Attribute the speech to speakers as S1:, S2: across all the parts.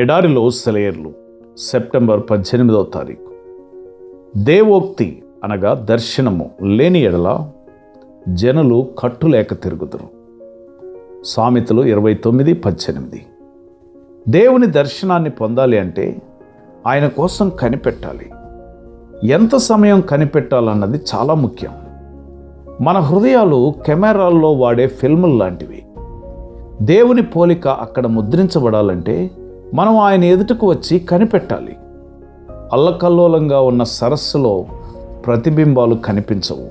S1: ఎడారిలో సెలయేర్లు సెప్టెంబర్ 18వ తారీఖు. దేవోక్తి అనగా దర్శనము లేని ఎడల జనులు కట్టులేక తిరుగుదురు. సామెతలు 29:18. దేవుని దర్శనాన్ని పొందాలి అంటే ఆయన కోసం కనిపెట్టాలి. ఎంత సమయం కనిపెట్టాలన్నది చాలా ముఖ్యం. మన హృదయాలు కెమెరాల్లో వాడే ఫిల్ములు లాంటివి. దేవుని పోలిక అక్కడ ముద్రించబడాలంటే మనం ఆయన ఎదుటకు వచ్చి కనిపెట్టాలి. అల్లకల్లోలంగా ఉన్న సరస్సులో ప్రతిబింబాలు కనిపించవు.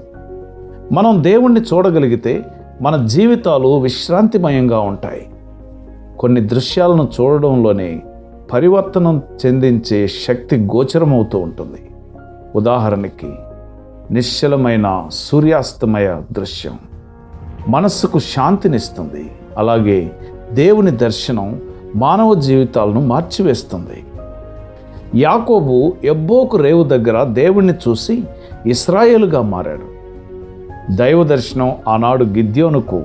S1: మనం దేవుణ్ణి చూడగలిగితే మన జీవితాలు విశ్రాంతిమయంగా ఉంటాయి. కొన్ని దృశ్యాలను చూడడంలోనే పరివర్తనం చెందించే శక్తి గోచరమవుతూ ఉంటుంది. ఉదాహరణకి నిశ్చలమైన సూర్యాస్తమయ దృశ్యం మనస్సుకు శాంతినిస్తుంది. అలాగే దేవుని దర్శనం మానవ జీవితాలను మార్చివేస్తుంది. యాకోబు ఎబ్బోకు రేవు దగ్గర దేవుణ్ణి చూసి ఇశ్రాయేలుగా మారాడు. దైవ దర్శనం ఆనాడు గిద్యోనుకు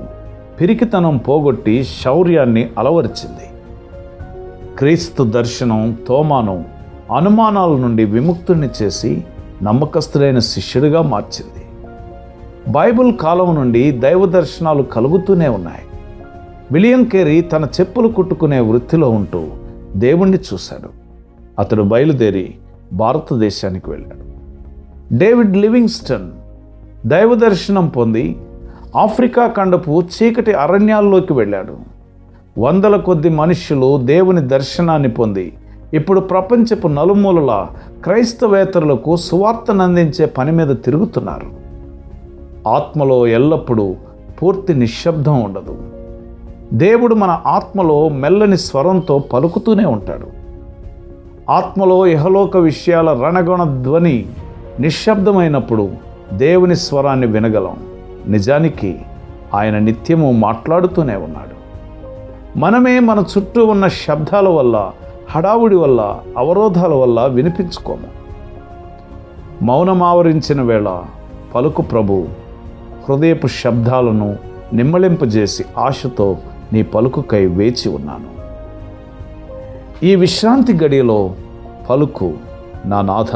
S1: పిరికితనం పోగొట్టి శౌర్యాన్ని అలవరిచింది. క్రీస్తు దర్శనం తోమాను అనుమానాల నుండి విముక్తుని చేసి నమ్మకస్తులైన శిష్యుడిగా మార్చింది. బైబిల్ కాలం నుండి దైవ దర్శనాలు కలుగుతూనే ఉన్నాయి. విలియం కేరీ తన చెప్పులు కుట్టుకునే వృత్తిలో ఉంటూ దేవుణ్ణి చూశాడు. అతడు బయలుదేరి భారతదేశానికి వెళ్ళాడు. డేవిడ్ లివింగ్స్టన్ దైవ దర్శనం పొంది ఆఫ్రికా ఖండపు చీకటి అరణ్యాల్లోకి వెళ్ళాడు. వందల కొద్ది మనుష్యులు దేవుని దర్శనాన్ని పొంది ఇప్పుడు ప్రపంచపు నలుమూలల క్రైస్తవేతరులకు సువార్తనందించే పని మీద తిరుగుతున్నారు. ఆత్మలో ఎల్లప్పుడూ పూర్తి నిశ్శబ్దం ఉండదు. దేవుడు మన ఆత్మలో మెల్లని స్వరంతో పలుకుతూనే ఉంటాడు. ఆత్మలో ఇహలోక విషయాల రణగొణ ధ్వని నిశ్శబ్దమైనప్పుడు దేవుని స్వరాన్ని వినగలం. నిజానికి ఆయన నిత్యము మాట్లాడుతూనే ఉన్నాడు. మనమే మన చుట్టూ ఉన్న శబ్దాల వల్ల, హడావుడి వల్ల, అవరోధాల వల్ల వినిపించుకోము. మౌనమావరించిన వేళ పలుకు ప్రభు హృదయపు శబ్దాలను నిమ్మళింపజేసి ఆశతో నీ పలుకుకై వేచి ఉన్నాను. ఈ విశ్రాంతి గడియలో పలుకు, నా నాథ,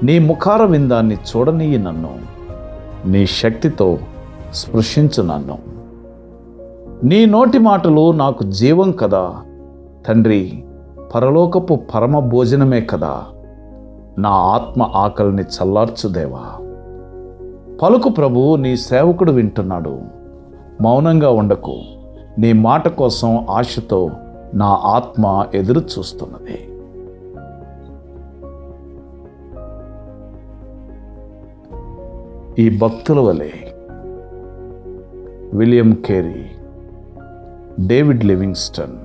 S1: నీ ముఖార విందాన్ని చూడనీయి నన్ను, నీ శక్తితో స్పృశించు నన్ను. నీ నోటి మాటలు నాకు జీవం కదా తండ్రి, పరలోకపు పరమ భోజనమే కదా. నా ఆత్మ ఆకలిని చల్లార్చుదేవా. పలుకు ప్రభు, నీ సేవకుడు వింటున్నాడు. మౌనంగా ఉండకు. నీ మాట కోసం ఆశతో నా ఆత్మ ఎదురు చూస్తున్నది. ఈ భక్తుల వలె విలియం కేరీ, డేవిడ్ లివింగ్స్టన్,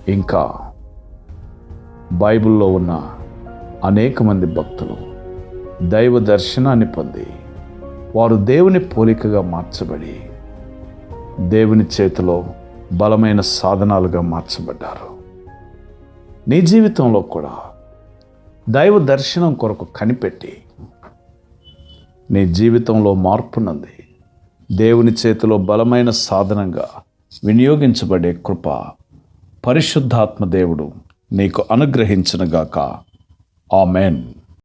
S1: ఇంకా బైబిల్లో ఉన్న అనేక మంది భక్తులు దైవ దర్శనాన్ని పొంది వారు దేవుని పోలికగా మార్చబడి దేవుని చేతిలో బలమైన సాధనాలుగా మార్చబడ్డారు. నీ జీవితంలో కూడా దైవ దర్శనం కొరకు కనిపెట్టి నీ జీవితంలో మార్పునంది దేవుని చేతిలో బలమైన సాధనంగా వినియోగించబడే కృప పరిశుద్ధాత్మ దేవుడు నీకు అనుగ్రహించునుగాక. ఆమెన్.